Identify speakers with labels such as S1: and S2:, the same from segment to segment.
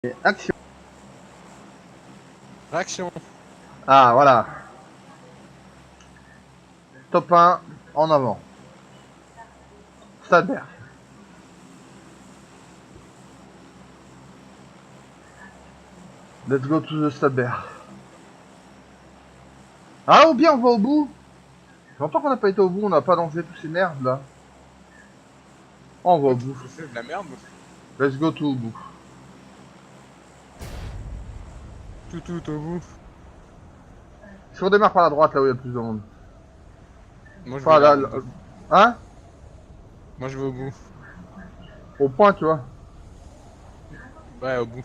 S1: Et action.
S2: Réaction.
S1: Ah, voilà. Top 1, en avant. Stade vert. Let's go to the stade vert. Ah, ou bien on va au bout. Longtemps qu'on n'a pas été au bout, on n'a pas lancé tous ces merdes là. On va au bout.
S2: Je fais de la merde.
S1: Let's go to au bout.
S2: Tout au bout.
S1: Si on démarre par la droite là où il y a plus de monde.
S2: Moi je vais
S1: Enfin là,
S2: au bout.
S1: hein.
S2: Moi je vais au bout.
S1: Au point, tu vois.
S2: Ouais, au bout.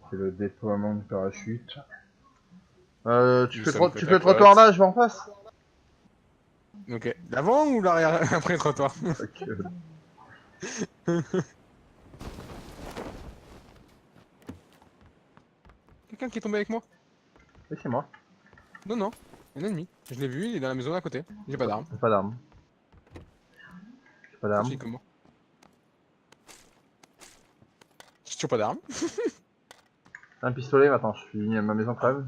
S1: C'est le déploiement du parachute. Tu
S2: Nous
S1: fais,
S2: sommes
S1: tu
S2: côte
S1: fais
S2: à
S1: le trottoir
S2: côte.
S1: là, je vais en face.
S2: Ok. L'avant ou l'arrière après le trottoir?
S1: Ok.
S2: Quelqu'un qui est tombé avec moi?
S1: Et c'est moi.
S2: Non, non. Un ennemi. Je l'ai vu, il est dans la maison à côté. J'ai pas d'arme.
S1: J'ai pas d'arme. J'ai pas
S2: Ça
S1: d'arme.
S2: finit comment? J'ai toujours pas d'arme.
S1: Un pistolet, attends, je suis à ma maison crève.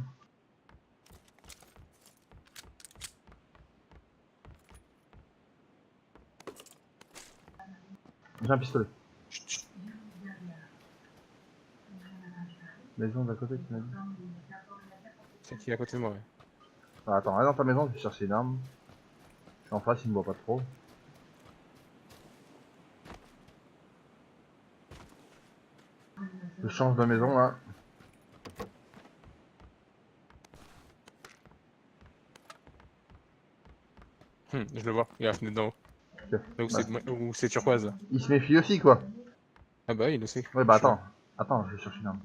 S1: J'ai un pistolet.
S2: Chut, chut.
S1: Maison d'à côté, tu m'as dit.
S2: C'est qui est à côté de moi, ouais.
S1: Ah, attends, reste dans ta maison, je vais chercher une arme. Je suis en face, il me voit pas trop. Je change de maison là.
S2: Je le vois. Il a la fenêtre d'en haut.
S1: Ok.
S2: Là où
S1: Bah,
S2: c'est turquoise là.
S1: il se méfie aussi quoi.
S2: Ah bah il le sait.
S1: Ouais, bah
S2: Je suis là.
S1: attends. Attends, je vais chercher une arme.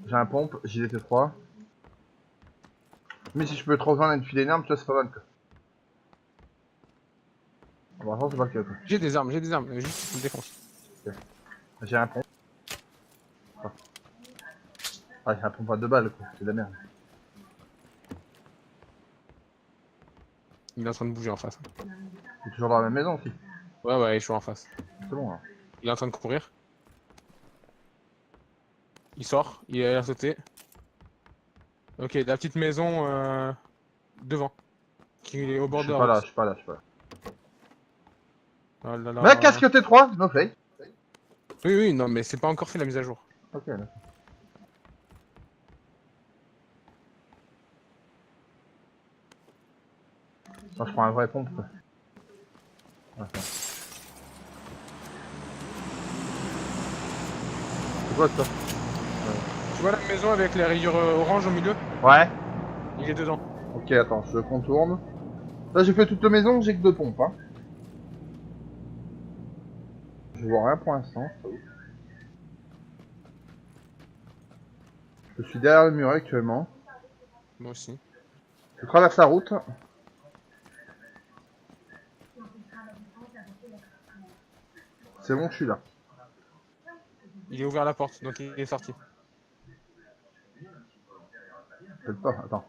S1: J'ai un pompe, JDT3. Mais si je peux te rejoindre et te filer une arme, tu vois, c'est pas mal quoi. Ah, par contre, c'est pas le cas quoi.
S2: J'ai des armes, j'ai des armes. Juste, je me défonce.
S1: Ok. J'ai un pompe. Ah, j'ai un pompe à 2 balles quoi, c'est de la merde.
S2: Il est en train de bouger en face.
S1: T'es toujours dans la même maison aussi.
S2: Ouais, ouais, je suis en face.
S1: C'est bon là.
S2: Il est en train de courir. Il sort, il est à sauter. Ok, la petite maison devant, qui est au
S1: Je
S2: bord de
S1: suis
S2: la
S1: pas là,
S2: route.
S1: je suis pas là, je suis pas là.
S2: Oh là
S1: Mais
S2: là.
S1: casque T3, no fake.
S2: Oui, oui, non, mais c'est pas encore fait la mise à jour.
S1: Ok, là. Attends, je prends un vrai pompe quoi. Attends. C'est quoi ça?
S2: Tu vois la maison avec les rayures orange au milieu?
S1: Ouais.
S2: Il est dedans.
S1: Ok, attends, je contourne. Là, j'ai fait toute la maison, j'ai que 2 pompes. Hein. Je vois rien pour l'instant. Je suis derrière le mur actuellement.
S2: Moi aussi.
S1: Je traverse la route. C'est bon, je suis là.
S2: Il est ouvert la porte, donc il est sorti.
S1: Peut-être pas, attends.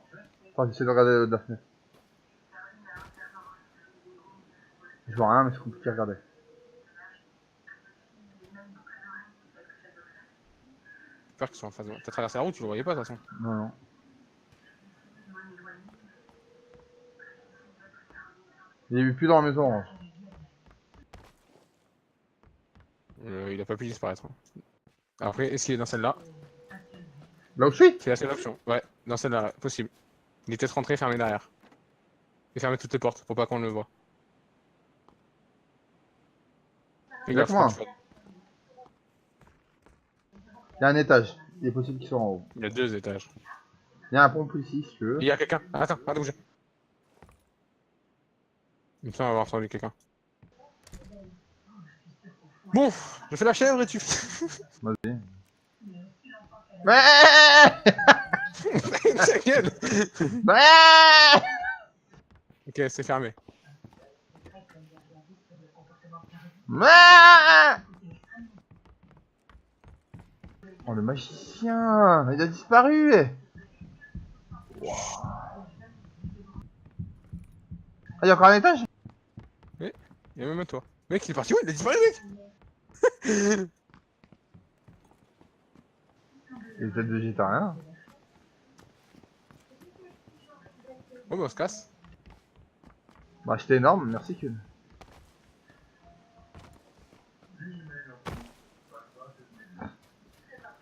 S1: Attends, j'essaie de regarder de la fenêtre. Je vois rien, mais c'est compliqué à regarder.
S2: J'espère qu'ils sont en face de moi. T'as traversé la route, tu le voyais pas de toute façon.
S1: Non, non. Il est plus dans la maison orange.
S2: Il a pas pu disparaître. Après, est-ce qu'il est dans celle-là?
S1: Là où je suis?
S2: C'est la seule option. Ouais, dans celle-là, ouais, possible. Il est peut-être rentré, fermé derrière. Et fermé toutes les portes pour pas qu'on le voit. Fais
S1: Il est avec
S2: gaffe quand
S1: moi.
S2: tu fais.
S1: Il y a un étage. Il est possible qu'il soit en haut.
S2: Il y a 2 étages.
S1: Il y a un pompe ici, si tu veux.
S2: Il y a quelqu'un. Attends, arrête de bouger. Il me semble avoir entendu quelqu'un. Bon, je fais la chèvre et tu.
S1: Vas-y. Mais
S2: Ta gueule.
S1: Mais
S2: Ok, c'est fermé.
S1: Mais Oh, le magicien! Il a disparu! Ah, y'a encore un étage?
S2: Il y a même un toit. Mec, il est parti où? Il a disparu, mec.
S1: Il est peut-être végétarien.
S2: Oh, bah, on se casse.
S1: Bah, c'était énorme, merci Kun.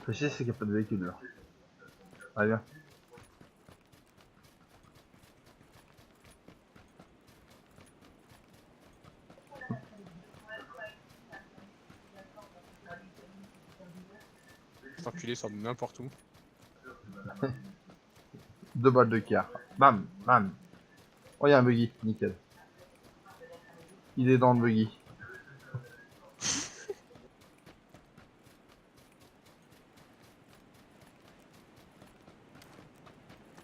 S1: Le chier, c'est qu'il n'y a pas de véhicule là. Allez, viens.
S2: Cet enculé sort de n'importe où.
S1: 2 balles de car. Bam, bam. Oh, y'a un buggy, nickel. Il est dans le buggy.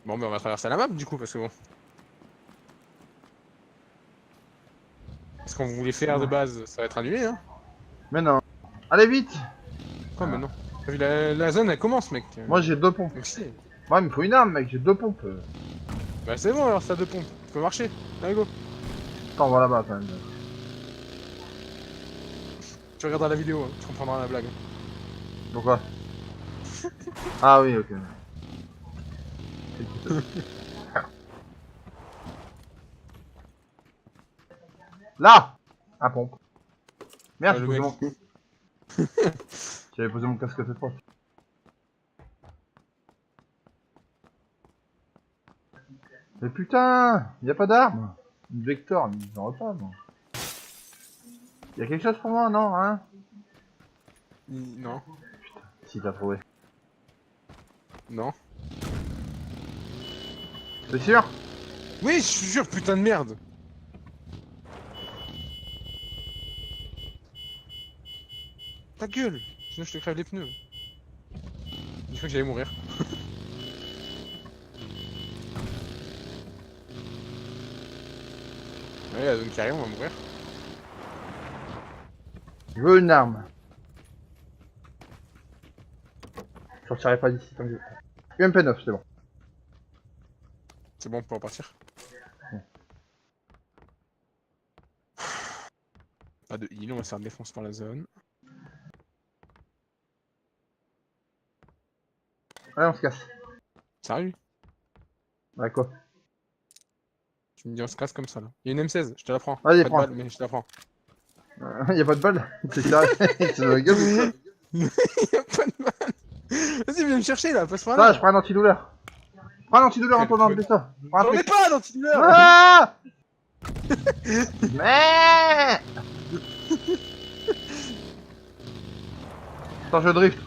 S2: Bon, mais on va traverser la map du coup, parce que bon. Ce qu'on voulait faire de base, ça va être annulé, hein.
S1: Mais non. Allez, vite!
S2: Quoi, mais non. T'as vu, la zone elle commence, mec.
S1: Moi, j'ai 2 pompes.
S2: Donc, si.
S1: Moi, il me faut une arme, mec, j'ai 2 pompes.
S2: Bah, c'est bon alors, ça deux pompes. Tu peux marcher. Allez, go.
S1: Attends, on va là-bas quand même.
S2: Tu regarderas la vidéo, hein. Tu comprendras la blague.
S1: Pourquoi? Ah oui, ok. Là! Un pompe. Merde,
S2: Ah,
S1: j'ai
S2: le
S1: posé
S2: mec.
S1: mon... J'avais posé mon casque cette fois. Mais putain! Y'a pas d'arme! Une Vector, mais j'en ai pas, moi. Y'a quelque chose pour moi, non, hein?
S2: Non.
S1: Si, t'as trouvé.
S2: Non.
S1: T'es sûr?
S2: Oui, je suis sûr, putain de merde. Ta gueule. Sinon, je te crève les pneus. Je crois que j'allais mourir. Ouais, la zone qui arrive, on va mourir.
S1: Je veux une arme. Je sortirai pas d'ici tant que je... UMP9, c'est bon.
S2: C'est bon, on peut repartir. Pas de heal, on va se faire défoncer par la zone.
S1: Allez, on se casse.
S2: Sérieux?
S1: Bah quoi?
S2: Tu me dis on se casse comme ça là. Il y a une M16, je te la prends.
S1: Vas-y,
S2: Pas de
S1: prends.
S2: balle, mais je te la prends.
S1: Y'a pas de balle? C'est sérieux? C'est de la gueule ou quoi?
S2: Il y a pas de balle. Vas-y, viens me chercher là, passe par
S1: Ça,
S2: là.
S1: je prends un antidouleur. Prends un antidouleur en tournant de ça. Prends un
S2: J'en ai
S1: truc.
S2: pas d'antidouleur.
S1: Ah! Mais attends, je drift.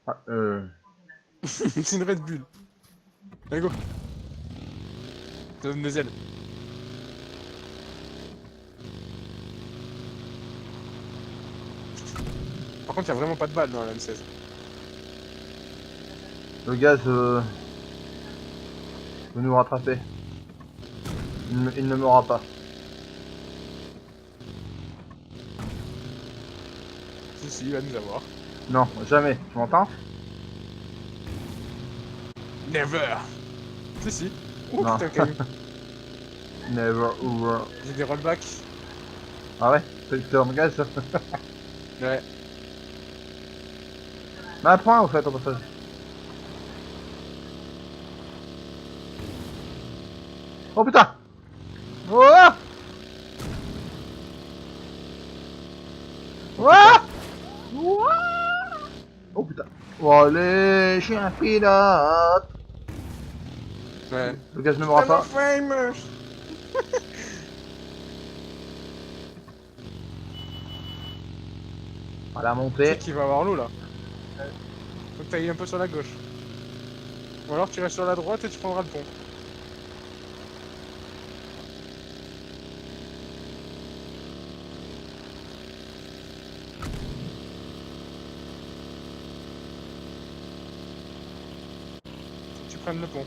S1: Ah,
S2: C'est une Red Bull. Allez go. Ça donne des ailes. Par contre, il y a vraiment pas de balle dans la M16.
S1: le gaz veut nous rattraper. Il ne m'aura pas.
S2: Si, il va nous avoir.
S1: Non, jamais. Tu m'entends?
S2: Never. Si. Oh
S1: Non.
S2: putain, caillou.
S1: Never over.
S2: J'ai des rollbacks.
S1: Ah ouais? C'est en gaz ça?
S2: Ouais.
S1: Bah prends au fait au passage. Oh putain! Oh! Oh! Oh putain! Oh allez, je suis un pilote!
S2: Ouais.
S1: Le gaz ne m'aura pas.
S2: Famous.
S1: À la
S2: C'est
S1: montée.
S2: qui va avoir l'eau là. Faut que t'ailles un peu sur la gauche. Ou alors tu restes sur la droite et tu prendras le pont. Faut que tu prennes le pont.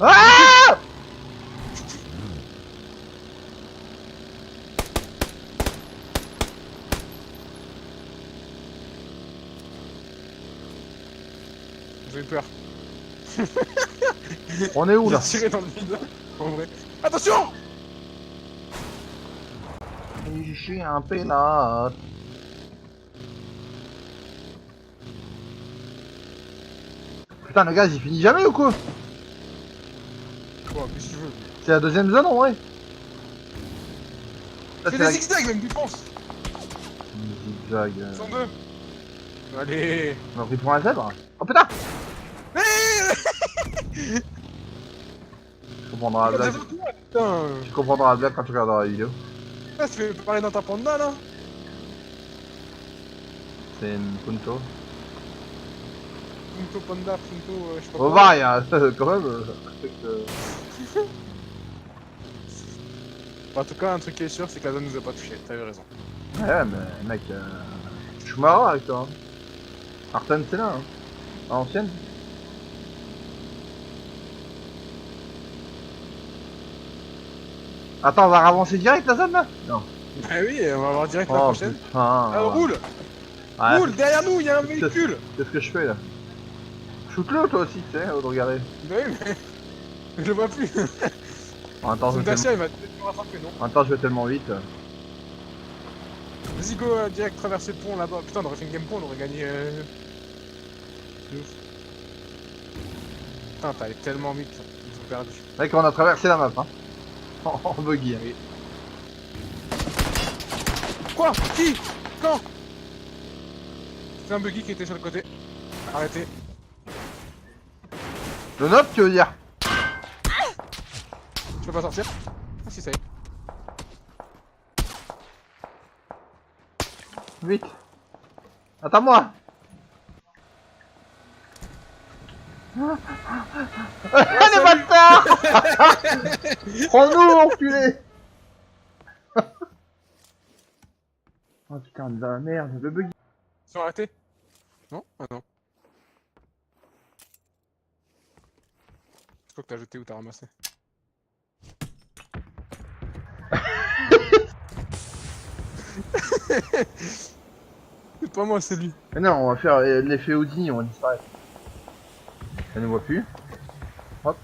S1: Ah!
S2: J'ai eu peur.
S1: On est où
S2: J'ai
S1: là?
S2: tiré dans le vide. En vrai. Attention!
S1: Je suis un pénat. Putain, le gaz il finit jamais ou quoi?
S2: Bon, qu'est-ce que tu veux?
S1: C'est la deuxième zone en vrai. Ça,
S2: Fais
S1: c'est la...
S2: des zigzags, même, tu penses?
S1: Zigzag.
S2: 102. Allez.
S1: On a pris pour un zèbre. Oh putain! Tu comprendras la blague.
S2: Putain.
S1: Tu comprendras la blague quand tu regarderas la vidéo.
S2: Ah, tu fais parler dans ta panda là?
S1: C'est une punto.
S2: Punto panda, punto, je sais pas
S1: Oh
S2: quoi.
S1: va, il y a quand même.
S2: En tout cas, un truc qui est sûr, c'est que la zone nous a pas touché. T'avais raison.
S1: Ouais, mais mec, je suis marrant avec toi. Hein. Arten, c'est là, hein. À l'ancienne. Attends, on va avancer direct la zone là? Non.
S2: Bah oui, on va voir direct la
S1: Oh
S2: prochaine.
S1: putain.
S2: Ah, roule!
S1: Ouais,
S2: Roule! Derrière nous, il y a un
S1: c'est-
S2: véhicule!
S1: C'est ce que je fais là. Shoot-le toi aussi, tu sais, au de regarder.
S2: Bah oui, mais. Je le vois plus.
S1: En même temps, je
S2: Son
S1: vais tellement...
S2: Dacia, il va peut-être me rattraper, non?
S1: en même temps, je vais tellement vite.
S2: Vas-y, go, direct traverser le pont là-bas. Putain, on aurait fait une game pont, on aurait gagné. De ouf. Putain, t'allais tellement vite, ils ont perdu.
S1: Mec, on a traversé la map, hein. En buggy. Hein.
S2: Oui. Quoi? Qui? Quand? C'est un buggy qui était sur le côté. Arrêtez.
S1: Le note, tu veux dire?
S2: Je peux pas sortir? Ah si, ça y est.
S1: Vite. Attends-moi. Les bâtards. Prends-nous, enculé. Oh putain de la merde, le buggy.
S2: Ils sont arrêtés? Non? Ah non. Je crois que t'as jeté ou t'as ramassé. C'est pas moi, c'est lui.
S1: Mais non, on va faire l'effet Houdini, on va disparaître. Elle ne voit plus. Hop.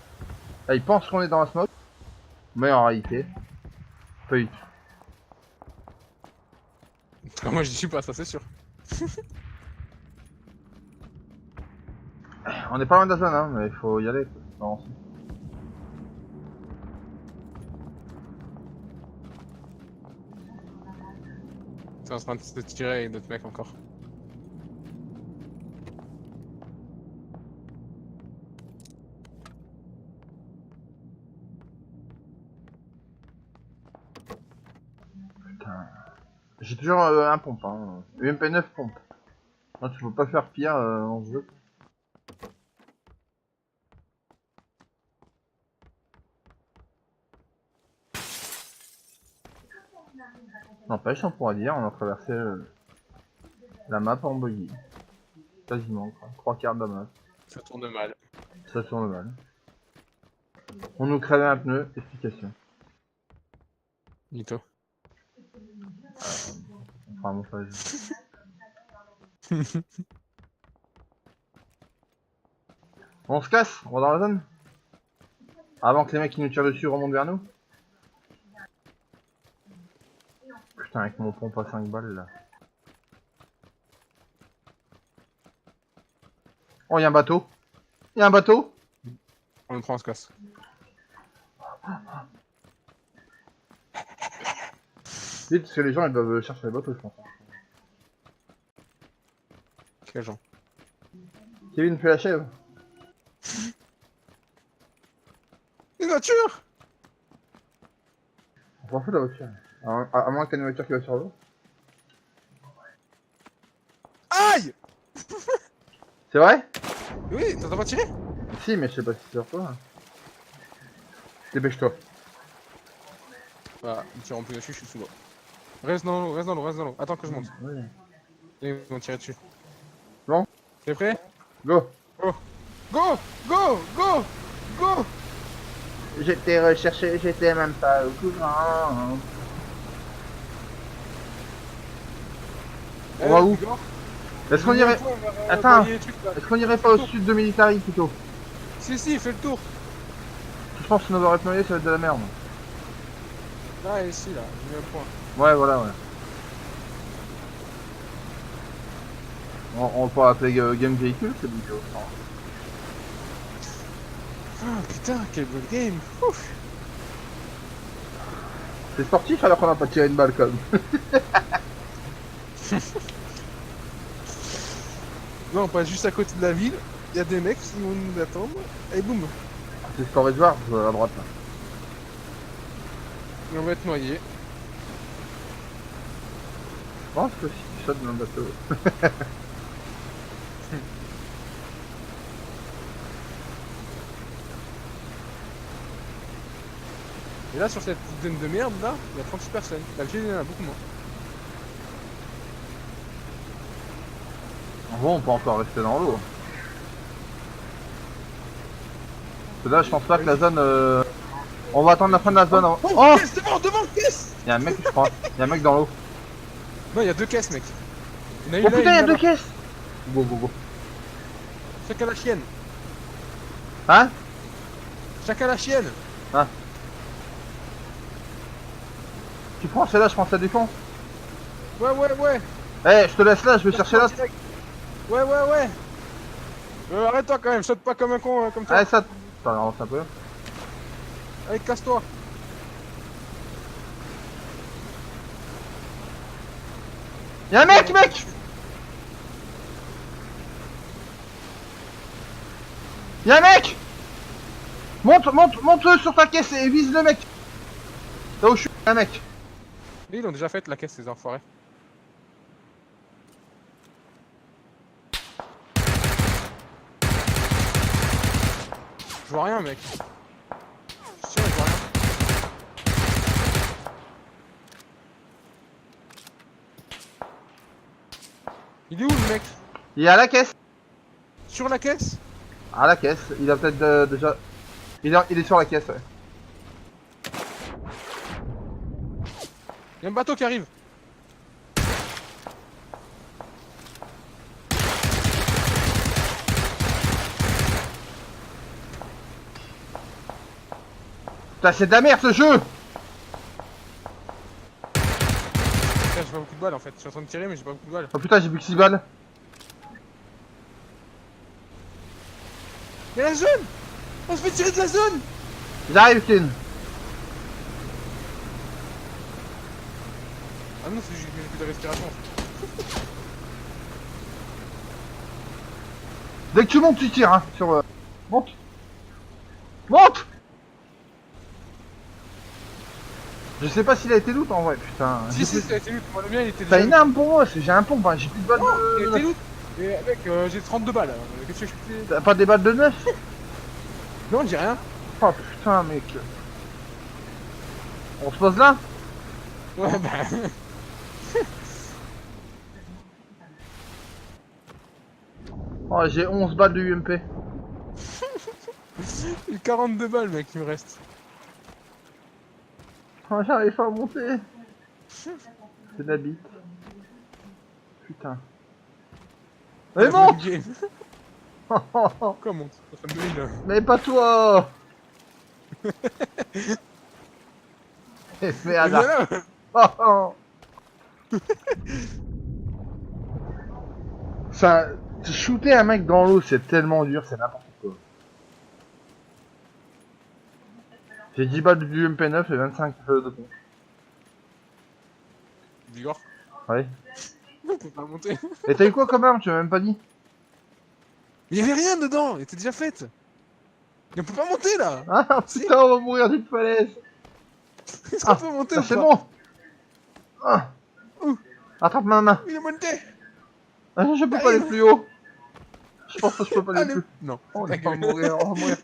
S1: Là, il pense qu'on est dans la smoke. Mais en réalité, pas du tout.
S2: En tout cas, moi, j'y suis pas, ça c'est sûr.
S1: On est pas loin de la zone, hein, mais il faut y aller. Non,
S2: C'est en train de se tirer avec d'autres mecs encore.
S1: putain. J'ai toujours un pompe, hein. UMP9 pompe. Non, tu peux pas faire pire dans ce jeu. N'empêche, on pourra dire, on a traversé la map en buggy. Quasiment, quoi. 3/4 de la map.
S2: Ça tourne mal.
S1: Ça tourne mal. On nous crève un pneu, explication.
S2: Nito.
S1: On fera un montage. On se casse, on va dans la zone. Avant que les mecs qui nous tirent dessus remontent vers nous. Putain, avec mon pompe à 5 balles là. Oh, y'a un bateau. Y'a un bateau.
S2: On le prend, on se casse.
S1: Vite, parce que les gens ils doivent chercher les bateaux, je pense.
S2: Quel genre?
S1: Kevin fait la chèvre.
S2: Une voiture!
S1: On s'en fout de la voiture. À moins qu'il y ait une voiture qui va sur l'eau.
S2: Aïe!
S1: C'est vrai?
S2: Oui, t'entends pas tirer?
S1: Si, mais je sais pas si c'est sur toi. Dépêche-toi.
S2: Bah, il tire en plus dessus, je suis sous l'eau. Reste dans l'eau, reste dans l'eau, reste dans l'eau. Attends que je monte.
S1: Oui.
S2: Ils vont tirer dessus.
S1: Bon.
S2: T'es prêt?
S1: Go.
S2: Go! Go! Go! Go! Go!
S1: J'étais recherché, j'étais même pas au courant. On va où? Est-ce qu'on irait... Attends. Est-ce qu'on irait pas au sud de Military plutôt?
S2: Si, fais le tour.
S1: Je pense que si on va être noyé, ça va être de la merde.
S2: Là, ici, là, j'ai mis un point.
S1: Ouais, voilà, ouais. On pourra appeler Game Véhicule, c'est bon.
S2: Ah putain, quel bon game. Ouf.
S1: C'est sportif alors qu'on a pas tiré une balle comme.
S2: Là, on passe juste à côté de la ville. Il y a des mecs qui vont nous attendre. Et boum.
S1: C'est Storage Wars à droite là.
S2: Et on va être noyé.
S1: Je pense que si tu sautes dans le bateau.
S2: Et là, sur cette zone de merde, là, il y a 36 personnes. D'habitude, il y en a beaucoup moins.
S1: En gros, on peut encore rester dans l'eau. Parce que là, je pense pas que la zone. On va attendre la fin de la zone avant. Oh,
S2: Caisse devant, caisse.
S1: il y a un mec, je crois. Il y a un mec dans l'eau.
S2: Non, il y a deux caisses, mec. Il y en a une
S1: Oh
S2: là,
S1: putain, il y a
S2: une
S1: deux
S2: là-bas.
S1: caisses. Go.
S2: Chacun la chienne.
S1: Hein?
S2: Chacun la chienne.
S1: Tu prends celle-là, je prends celle du fond.
S2: Ouais.
S1: Eh, je te laisse là, je vais chercher là.
S2: Ouais. Arrête-toi quand même, saute pas comme un con comme ça.
S1: Allez, ça. Attends, avance un peu.
S2: Allez, casse-toi.
S1: Y'a un mec! Y'a un mec! Monte sur ta caisse et vise le mec! Là où je suis, y'a un mec!
S2: Ils ont déjà fait la caisse, ces enfoirés. Je vois rien, mec. Je tire, je vois rien. Il est où le mec?
S1: Il est à la caisse!
S2: Sur la caisse?
S1: À la caisse, il a peut-être déjà... Il est sur la caisse, ouais.
S2: Il y a un bateau qui arrive.
S1: Putain, c'est de la merde ce jeu!
S2: Putain, j'ai pas beaucoup de balles en fait. Je suis en train de tirer, mais j'ai pas beaucoup de balles.
S1: Oh putain, j'ai plus que 6 balles.
S2: Il y a la zone! On se fait tirer de la zone!
S1: J'arrive, Clean.
S2: Ah non, c'est juste que j'ai plus de respiration.
S1: Dès que tu montes, tu tires, hein, sur... Monte! Monte! Je sais pas s'il a été loot en vrai, putain.
S2: Si, ça a été loot. Moi, le mien, il était
S1: T'as
S2: déjà.
S1: une arme pour moi, j'ai un pompe, hein, j'ai plus de balles
S2: Non, il a
S1: de...
S2: été loot. Et avec, j'ai 32 balles. Qu'est-ce que je fais?
S1: T'as pas des balles de 9?
S2: Non, je dis rien.
S1: Oh putain, mec. On se pose là?
S2: Ouais, bah.
S1: Oh, j'ai 11 balles de UMP.
S2: J'ai 42 balles, mec, il me reste.
S1: Oh, j'arrive pas à monter. C'est de la bite. Putain. Mais monte!
S2: Comment? Ça me brille, là.
S1: Mais pas toi! Eh,
S2: Mais
S1: merde!
S2: viens là.
S1: Oh, oh. Ça, shooter un mec dans l'eau, c'est tellement dur, c'est n'importe quoi. J'ai 10 balles du MP9 et 25 de pompe.
S2: Vigor.
S1: Ouais.
S2: On peut pas monter.
S1: Et t'as eu quoi comme arme? Tu m'as même pas dit?
S2: Mais il y avait rien dedans, elle était déjà faite. Et on peut pas monter là.
S1: Ah putain, on va mourir d'une falaise!
S2: Est-ce qu'on peut monter ou
S1: C'est
S2: pas?
S1: bon! Ah.
S2: Ouh.
S1: Attrape ma main!
S2: Il est monté.
S1: Ah, je peux pas aller plus haut! Je pense que je peux pas aller
S2: Allez.
S1: plus.
S2: Non.
S1: On
S2: Ta
S1: va
S2: gueule.
S1: mourir, on va mourir.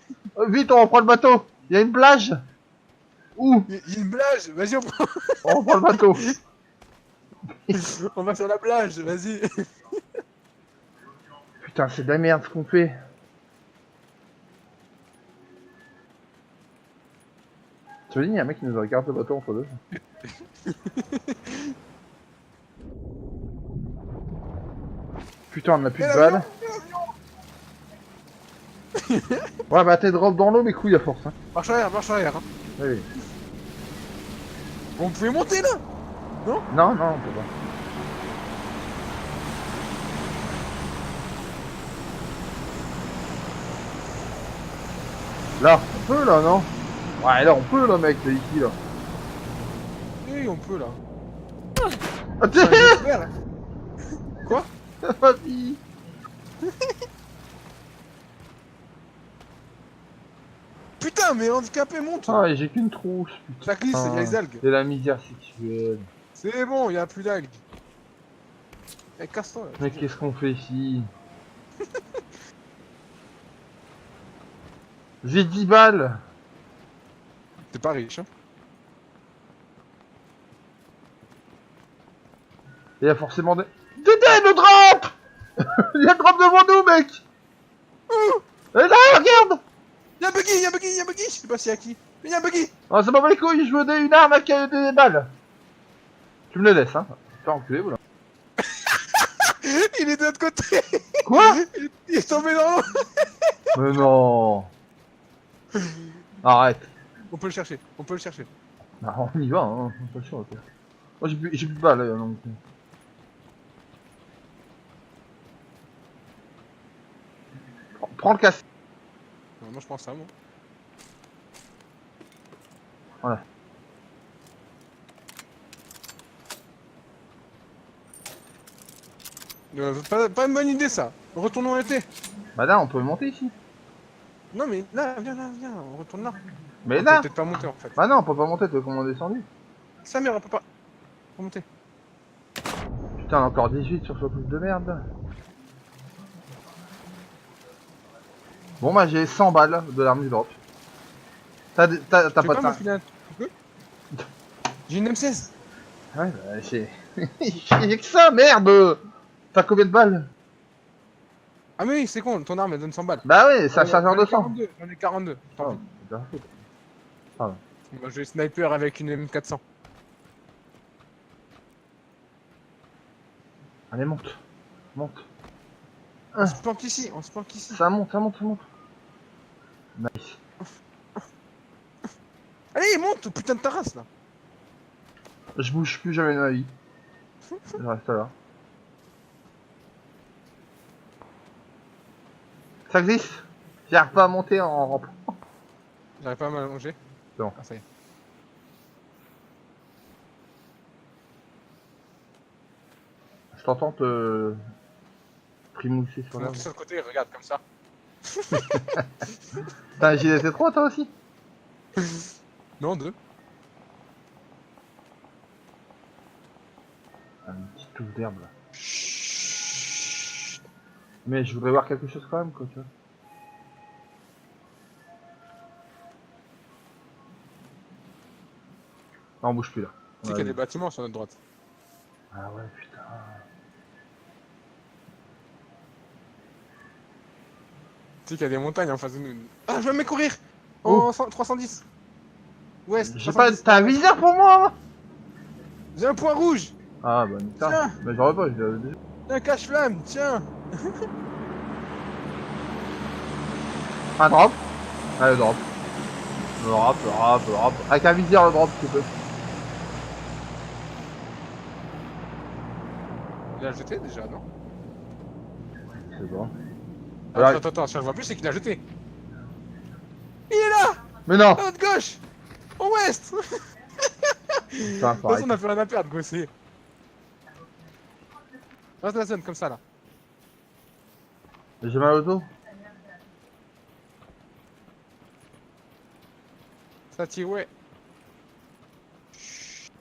S1: Vite, on reprend le bateau! Il y a une plage! Où?
S2: Il y a une plage, vas-y,
S1: On reprend le bateau!
S2: on va sur la plage, vas-y.
S1: Putain, c'est de la merde ce qu'on fait! Tu veux dire, il y a un mec qui nous regarde le bateau entre deux? Putain, on a plus
S2: Et
S1: de
S2: l'avion,
S1: balles. Ouais, bah t'es drop dans l'eau, mes couilles à force. Hein.
S2: Marche arrière, marche arrière. Hein.
S1: Oui.
S2: On pouvait monter là.
S1: Non, non, on peut pas. Là, on peut là, non? Ouais, là, on peut là, mec, c'est ici là.
S2: Oui, on peut là.
S1: Ah,
S2: C'est un
S1: t'es...
S2: jet vert, hein. Quoi?
S1: Vas-y.
S2: Putain, mais handicapé, monte.
S1: Ah, et j'ai qu'une trousse, putain.
S2: Ça glisse, il y a les algues.
S1: C'est la misère sexuelle.
S2: C'est bon, il y a plus d'algues. Eh, casse-toi là.
S1: Mais qu'est-ce qu'on fait ici? J'ai 10 balles.
S2: T'es pas riche, hein.
S1: Il y a forcément des... Dédé, le drop. Il y a le drop devant nous, mec. Et là, regarde.
S2: Y'a un buggy, y'a un buggy, y'a un buggy. Je sais pas s'il y a qui. Mais y'a un buggy.
S1: Ah, c'est pas mes couilles, je veux une arme avec des balles. Tu me les laisses, hein. T'es enculé, voilà.
S2: Il est de l'autre côté.
S1: Quoi?
S2: Il est tombé dans l'eau.
S1: Mais non. Arrête.
S2: On peut le chercher, on peut le chercher.
S1: Bah, on y va, hein. Pas sûr, ok. Moi, j'ai plus de balles, là, donc... Prends le casse.
S2: Ouais, moi je pense ça, moi.
S1: Voilà.
S2: Pas une bonne idée ça. Retournons à l'été.
S1: Bah là, on peut monter ici.
S2: Non mais là, viens, on retourne là.
S1: Mais
S2: On
S1: là.
S2: peut peut-être pas monter en fait.
S1: Bah non, on peut pas monter, tu veux qu'on est descendu.
S2: Sa mère, on peut pas remonter.
S1: Putain, on a encore 18 sur ce truc de merde. Là. Bon, bah j'ai 100 balles de l'arme du drop. T'as pas de
S2: me
S1: ça.
S2: filer un truc? J'ai une M16.
S1: Ouais, bah j'ai... j'ai que ça, merde. T'as combien de balles?
S2: Ah mais oui, c'est con, ton arme elle donne 100 balles.
S1: Bah ouais, c'est un chargeur de 100.
S2: J'en ai 42. Tant
S1: Oh,
S2: pis.
S1: c'est bien fait. Pardon.
S2: Moi je vais sniper avec une M400.
S1: Allez, monte. Monte.
S2: On se planque ici, on se planque ici.
S1: Ça monte, ça monte, ça monte. Nice.
S2: Allez, monte, putain de ta race là.
S1: Je bouge plus jamais de ma vie. Je reste là. Ça glisse. J'arrive pas à monter en rampe.
S2: J'arrive pas à m'allonger.
S1: C'est bon.
S2: Ah ça y est.
S1: Je t'entends te primousser sur
S2: Faut
S1: la
S2: monter sur le côté, regarde comme ça.
S1: T'as un gilet T3 toi aussi?
S2: Non, 2.
S1: Une petite touche d'herbe là. Mais je voudrais voir quelque chose quand même quoi tu vois. Non, on bouge plus là.
S2: Tu sais qu'il y a des bâtiments sur notre droite.
S1: Ah ouais putain.
S2: Tu sais qu'il y a des montagnes en face de nous. Ah, je vais me courir en
S1: Oh.
S2: 310. Ouest,
S1: J'ai pas...
S2: 310.
S1: T'as un viseur pour moi?
S2: J'ai un point rouge.
S1: Ah bah putain.
S2: Tiens.
S1: Mais j'aurais pas, je l'avais déjà.
S2: Un cache-flamme, tiens.
S1: Un drop. Allez, drop. Drop. Avec un viseur le drop s'il te plaît.
S2: Il a jeté déjà, non?
S1: C'est bon.
S2: Attends, si on le voit plus, c'est qu'il a jeté. Il est là.
S1: Mais non.
S2: À notre gauche. Au ouest.
S1: Putain,
S2: De toute
S1: pareil.
S2: façon, on a plus rien à perdre, gossé. Reste la zone, comme ça, là.
S1: J'ai mal au dos.
S2: Ça tire, ouais. Chut.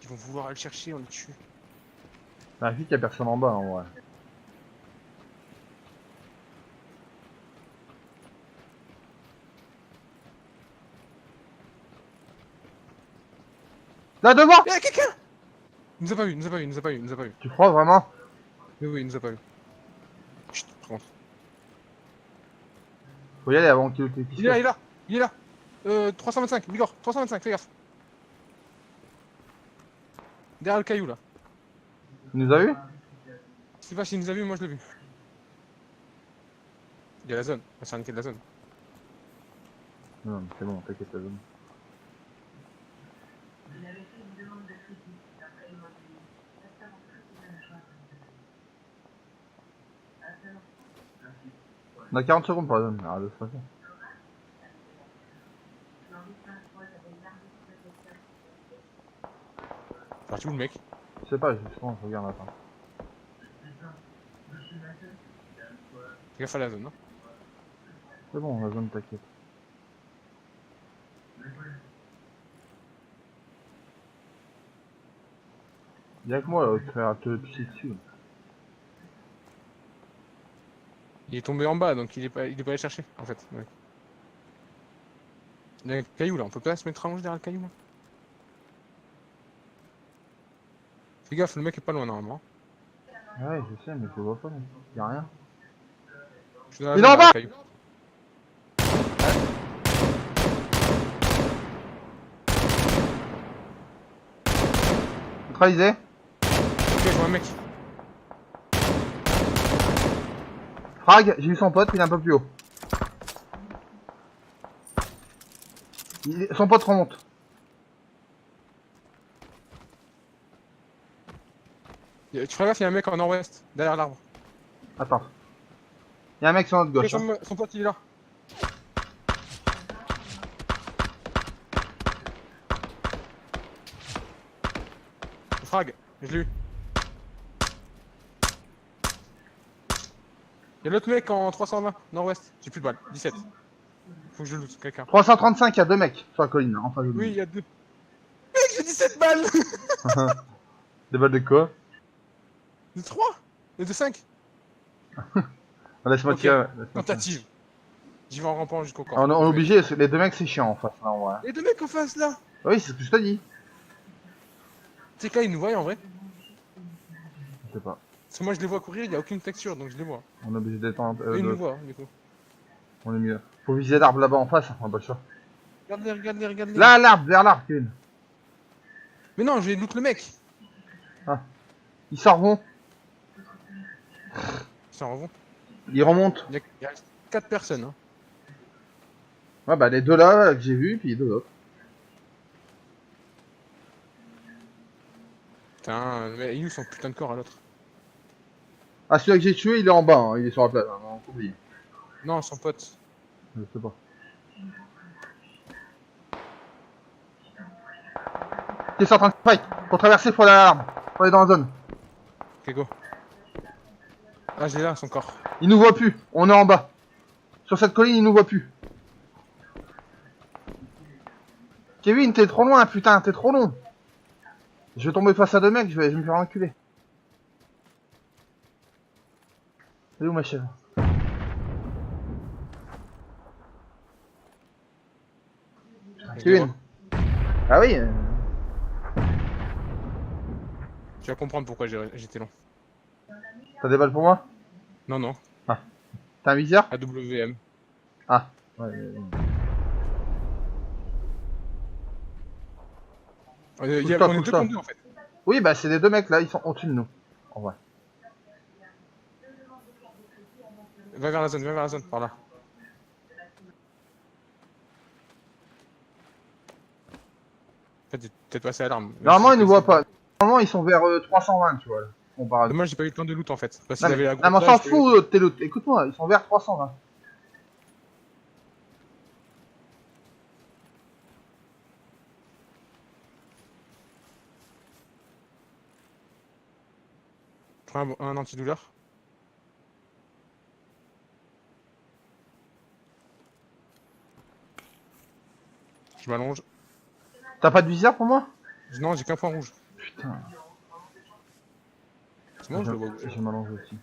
S2: Ils vont vouloir aller le chercher, on le tue.
S1: T'as vu qu'il y a personne en bas en vrai. Là devant.
S2: Y'a quelqu'un. Il nous a pas vu, il nous a pas vu.
S1: Tu crois vraiment?
S2: Oui, il nous a pas vu. Chut, rentre.
S1: Faut y aller avant qu'il
S2: Il est là. 325, Bigor, 325, fais gaffe. Derrière le caillou, là.
S1: Tu nous as vu?
S2: Je sais pas s'il nous a vu, moi je l'ai vu. Il y a la zone, c'est indiqué de la zone.
S1: Non, mais c'est bon, t'inquiète la zone. On a 40 secondes pour la zone, de toute façon.
S2: Parti où le mec?
S1: Je sais pas, justement, je regarde, attends.
S2: Fais gaffe à la zone, hein.
S1: C'est bon, la zone, t'inquiète. Y'a que moi là, à te pisser dessus.
S2: Il est tombé en bas, donc il est pas allé chercher, en fait. Ouais. Il y a un caillou là, on peut pas se mettre allongé derrière le caillou là. Fais gaffe, le mec est pas loin normalement.
S1: Ouais, je sais, mais je le vois pas, y'a rien.
S2: Je suis dans la
S1: Il
S2: zone,
S1: est en
S2: derrière
S1: bas!
S2: le caillou.
S1: Neutralisé.
S2: Ok, je vois un mec.
S1: Frag, j'ai vu son pote, il est un peu plus haut. Son pote remonte.
S2: Tu feras gaffe, il y a un mec en nord-ouest, derrière l'arbre.
S1: Attends. Y'a un mec sur notre
S2: Ok,
S1: gauche. Hein.
S2: son pote il est là. Frag, je l'ai eu. Il y a l'autre mec en 320, nord-ouest. J'ai plus de balles, 17. Faut que je loot quelqu'un.
S1: 335, y'a deux mecs sur la colline, en face de
S2: Oui,
S1: nous.
S2: il y a deux. Mec, j'ai 17 balles.
S1: Des balles de quoi?
S2: De 3 et de 5.
S1: Laisse-moi
S2: Ok,
S1: tirer. Laisse-moi tirer.
S2: tentative. J'y vais en rampant jusqu'au
S1: On
S2: corps.
S1: est obligé, les deux mecs c'est chiant en face, là, en vrai.
S2: Les deux mecs en face là.
S1: Oui, c'est ce que je te dis.
S2: C'est que là, ils nous voient en vrai.
S1: Je sais pas.
S2: Parce que moi, je les vois courir, il n'y a aucune texture, donc je les vois.
S1: On est obligé d'étendre.
S2: Et ils nous voient, du coup.
S1: On est mieux. Faut viser l'arbre là-bas en face, on a pas le choix.
S2: Regarde-les, regarde-les, regarde-les.
S1: Là, l'arbre, vers l'arbre, Kevin.
S2: Mais non, je vais loot le mec.
S1: Ils s'en vont.
S2: Ils s'en revont.
S1: Ils remontent.
S2: Il y a 4 personnes. Hein.
S1: Ouais, bah les deux là que j'ai vus, puis les deux autres.
S2: Putain, mais il est où son putain de corps à l'autre?
S1: Ah, celui-là que j'ai tué, il est en bas, hein. Il est sur la plage. Hein. Non, faut oublier.
S2: Non, son pote.
S1: Je sais pas. T'es en train de fight. Pour traverser, faut aller à l'arbre. Faut aller dans la zone.
S2: Ok, go. Ah, j'ai là son corps.
S1: Il nous voit plus. On est en bas. Sur cette colline, il nous voit plus. Kevin, t'es trop loin, putain, t'es trop long. Je vais tomber face à deux mecs, je vais me faire enculer. Elle est où ma chèvre? Kevin. Ah oui.
S2: Tu vas comprendre pourquoi j'étais long.
S1: T'as des balles pour moi?
S2: Non, non.
S1: T'as un viseur?
S2: AWM.
S1: Ah. Ouais,
S2: On
S1: Pousse-toi,
S2: est deux
S1: pousse-toi.
S2: contre deux en fait.
S1: Oui, bah c'est les deux mecs là, ils sont au-dessus de nous. En vrai.
S2: Va vers la zone, par là. En fait, t'es peut-être passé à l'arme.
S1: Normalement, ils nous voient pas. Normalement, ils sont vers 320, tu vois. Là. On parle.
S2: Dommage, j'ai pas eu le temps de loot en fait. Parce
S1: Non,
S2: qu'ils
S1: mais,
S2: avaient la
S1: non, mais on
S2: grosse
S1: s'en
S2: dalle, j'ai pas eu le
S1: fout de tes loots. Écoute-moi, ils sont vers 320.
S2: temps. Prends un antidouleur. Je m'allonge.
S1: T'as pas de viseur pour moi?
S2: Non, j'ai qu'un point rouge.
S1: Putain.
S2: C'est bon, je le vois bouger.
S1: Je m'allonge aussi.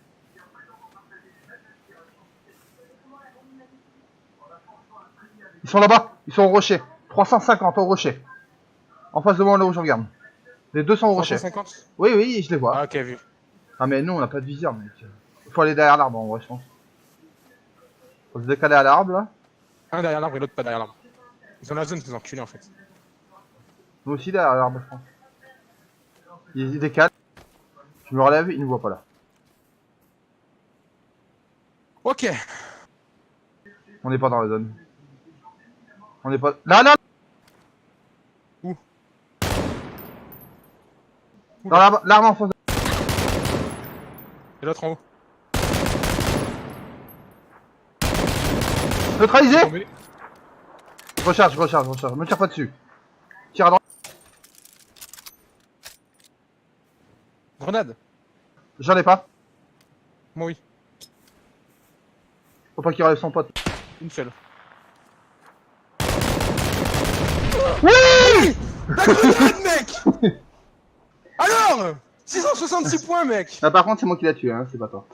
S1: Ils sont là-bas. Ils sont au rocher. 350 au rocher. En face de moi, là où je regarde. Les deux sont au rocher.
S2: 350.
S1: Oui, oui, je les vois.
S2: Ah, ok, vu.
S1: Ah, mais nous, on n'a pas de viseur, mec. Faut aller derrière l'arbre, en vrai, je pense. Faut se décaler à l'arbre, là.
S2: Un derrière l'arbre et l'autre pas derrière l'arbre. Ils sont dans la zone, ces enculés en fait.
S1: Nous aussi derrière l'arbre, je pense. Ils décalent. Je me relève, ils nous voient pas là.
S2: Ok.
S1: On n'est pas dans la zone. On n'est pas... Là, là.
S2: Où?
S1: Dans l'arme en face.
S2: Et l'autre en haut.
S1: Neutralisé.
S2: Tombé.
S1: Je recharge. Me tire pas dessus. Tire à droite.
S2: Grenade.
S1: J'en ai pas.
S2: Moi oui.
S1: Faut pas qu'il relève son pote.
S2: Une seule.
S1: Oui.
S2: La grenade, mec. Alors 666 points, mec.
S1: Ah, par contre, c'est moi qui l'a tué, hein, c'est pas toi.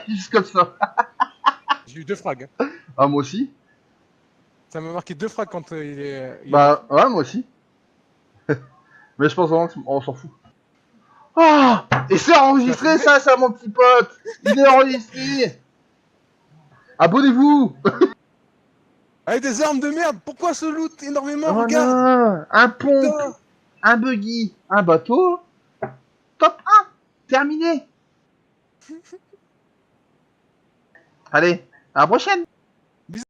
S1: Juste comme ça.
S2: J'ai eu 2 frags.
S1: Ah, moi aussi.
S2: Ça m'a marqué 2 frags quand il est mort.
S1: Bah, ouais, moi aussi. Mais je pense vraiment qu'on s'en fout. Ah. Et c'est enregistré, ça, mon petit pote. Il est enregistré. Abonnez-vous.
S2: Avec des armes de merde. Pourquoi ce loot énormément?
S1: Oh
S2: Regarde.
S1: non. Un pompe,
S2: Putain.
S1: un buggy, un bateau. Top 1. Terminé. Allez, à la prochaine.